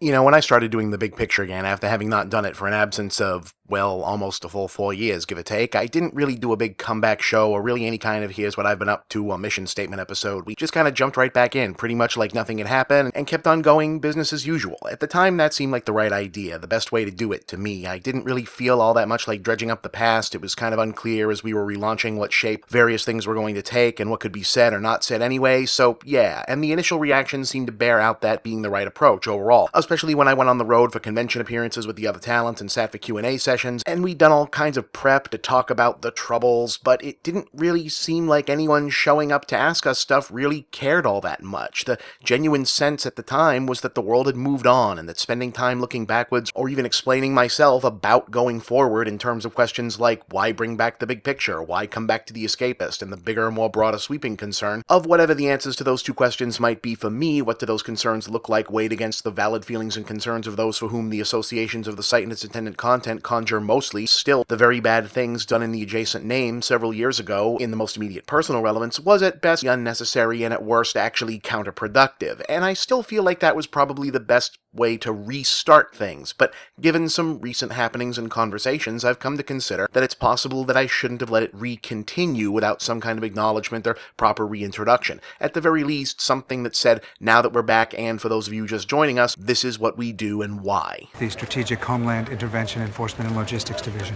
When I started doing the big picture again, after having not done it for an absence of, well, almost a full 4 years, give or take, I didn't really do a big comeback show or really any kind of here's what I've been up to mission statement episode. We just kind of jumped right back in, pretty much like nothing had happened, and kept on going business as usual. At the time, that seemed like the right idea, the best way to do it to me. I didn't really feel all that much like dredging up the past. It was kind of unclear as we were relaunching what shape various things were going to take and what could be said or not said anyway, so yeah, and the initial reactions seemed to bear out that being the right approach overall, especially when I went on the road for convention appearances with the other talent and sat for Q&A sessions, and we'd done all kinds of prep to talk about the troubles, but it didn't really seem like anyone showing up to ask us stuff really cared all that much. The genuine sense at the time was that the world had moved on, and that spending time looking backwards, or even explaining myself about going forward in terms of questions like why bring back the big picture, why come back to The Escapist, and the bigger, more broader sweeping concern of whatever the answers to those two questions might be for me, what do those concerns look like weighed against the valid feelings and concerns of those for whom the associations of the site and its attendant content conjure mostly still the very bad things done in the adjacent name several years ago in the most immediate personal relevance was at best unnecessary and at worst actually counterproductive, and I still feel like that was probably the best way to restart things, but given some recent happenings and conversations, I've come to consider that it's possible that I shouldn't have let it re-continue without some kind of acknowledgement or proper reintroduction. At the very least, something that said, now that we're back and for those of you just joining us, this is what we do and why. The Strategic Homeland Intervention Enforcement and Logistics Division.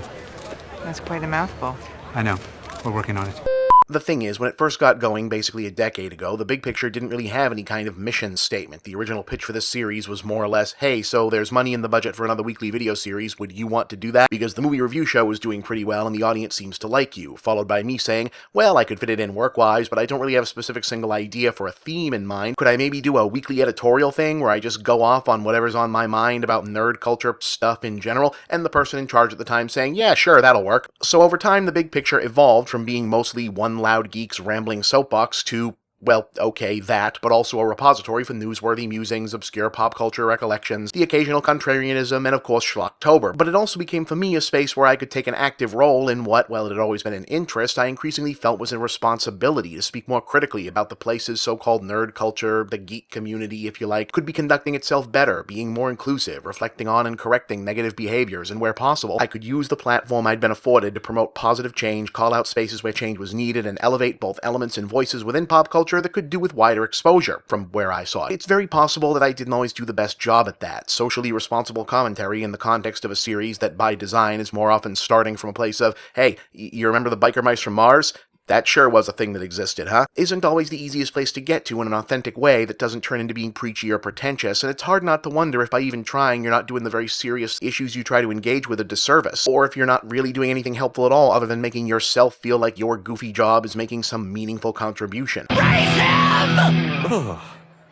That's quite a mouthful. I know. We're working on it. The thing is, when it first got going, basically a decade ago, the big picture didn't really have any kind of mission statement. The original pitch for this series was more or less, hey, so there's money in the budget for another weekly video series, would you want to do that? Because the movie review show was doing pretty well and the audience seems to like you, followed by me saying, well, I could fit it in work-wise, but I don't really have a specific single idea for a theme in mind. Could I maybe do a weekly editorial thing where I just go off on whatever's on my mind about nerd culture stuff in general, and the person in charge at the time saying, yeah, sure, that'll work. So over time, the big picture evolved from being mostly one loud geek's rambling soapbox to, well, okay, that, but also a repository for newsworthy musings, obscure pop culture recollections, the occasional contrarianism, and of course Schlocktober. But it also became for me a space where I could take an active role in what, while it had always been an interest, I increasingly felt was a responsibility to speak more critically about the places so-called nerd culture, the geek community, if you like, could be conducting itself better, being more inclusive, reflecting on and correcting negative behaviors, and where possible, I could use the platform I'd been afforded to promote positive change, call out spaces where change was needed, and elevate both elements and voices within pop culture that could do with wider exposure, from where I saw it. It's very possible that I didn't always do the best job at that. Socially responsible commentary in the context of a series that by design is more often starting from a place of, hey, you remember the biker mice from Mars? That sure was a thing that existed, huh? Isn't always the easiest place to get to in an authentic way that doesn't turn into being preachy or pretentious, and it's hard not to wonder if by even trying you're not doing the very serious issues you try to engage with a disservice, or if you're not really doing anything helpful at all other than making yourself feel like your goofy job is making some meaningful contribution. Raise him!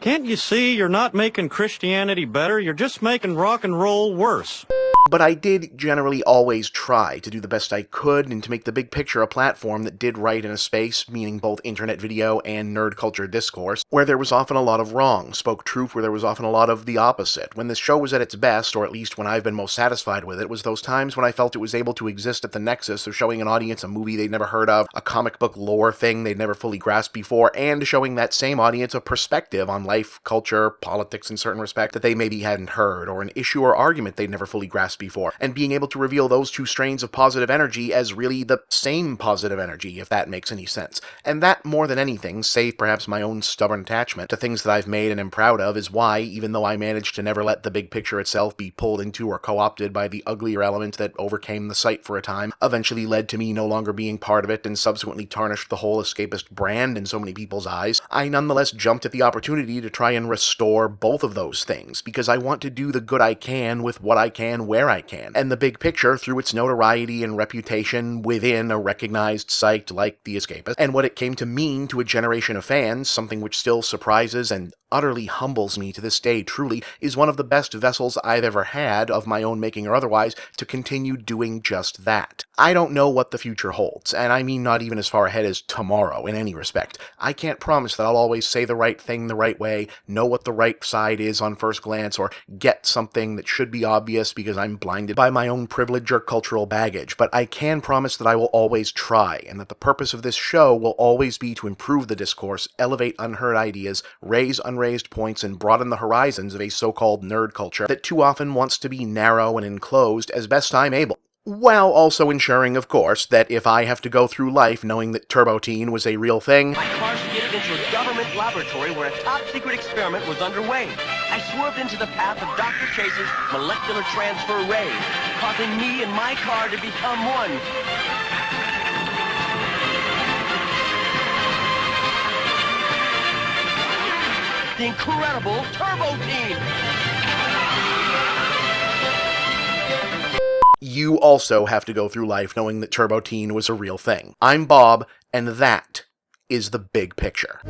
Can't you see you're not making Christianity better? You're just making rock and roll worse. But I did generally always try to do the best I could and to make the big picture a platform that did right in a space, meaning both internet video and nerd culture discourse, where there was often a lot of wrong, spoke truth where there was often a lot of the opposite. When this show was at its best, or at least when I've been most satisfied with it, was those times when I felt it was able to exist at the nexus of showing an audience a movie they'd never heard of, a comic book lore thing they'd never fully grasped before, and showing that same audience a perspective on life, culture, politics in certain respect that they maybe hadn't heard, or an issue or argument they'd never fully grasped before, and being able to reveal those two strains of positive energy as really the same positive energy, if that makes any sense. And that, more than anything, save perhaps my own stubborn attachment to things that I've made and am proud of, is why, even though I managed to never let the big picture itself be pulled into or co-opted by the uglier element that overcame the site for a time, eventually led to me no longer being part of it and subsequently tarnished the whole escapist brand in so many people's eyes, I nonetheless jumped at the opportunity to try and restore both of those things, because I want to do the good I can with what I can where I can. And the big picture, through its notoriety and reputation within a recognized site like The Escapist, and what it came to mean to a generation of fans, something which still surprises and utterly humbles me to this day truly, is one of the best vessels I've ever had, of my own making or otherwise, to continue doing just that. I don't know what the future holds, and I mean not even as far ahead as tomorrow in any respect. I can't promise that I'll always say the right thing the right way, know what the right side is on first glance, or get something that should be obvious because I'm blinded by my own privilege or cultural baggage, but I can promise that I will always try, and that the purpose of this show will always be to improve the discourse, elevate unheard ideas, raise unrecognized raised points and broaden the horizons of a so-called nerd culture that too often wants to be narrow and enclosed as best I'm able. While also ensuring, of course, that if I have to go through life knowing that Turbo Teen was a real thing, My car skidded into a government laboratory where a top-secret experiment was underway. I swerved into the path of Dr. Chase's molecular transfer ray, causing me and my car to become one. The incredible Turbo Teen! you also have to go through life knowing that Turbo Teen was a real thing. I'm Bob, and that is the big picture.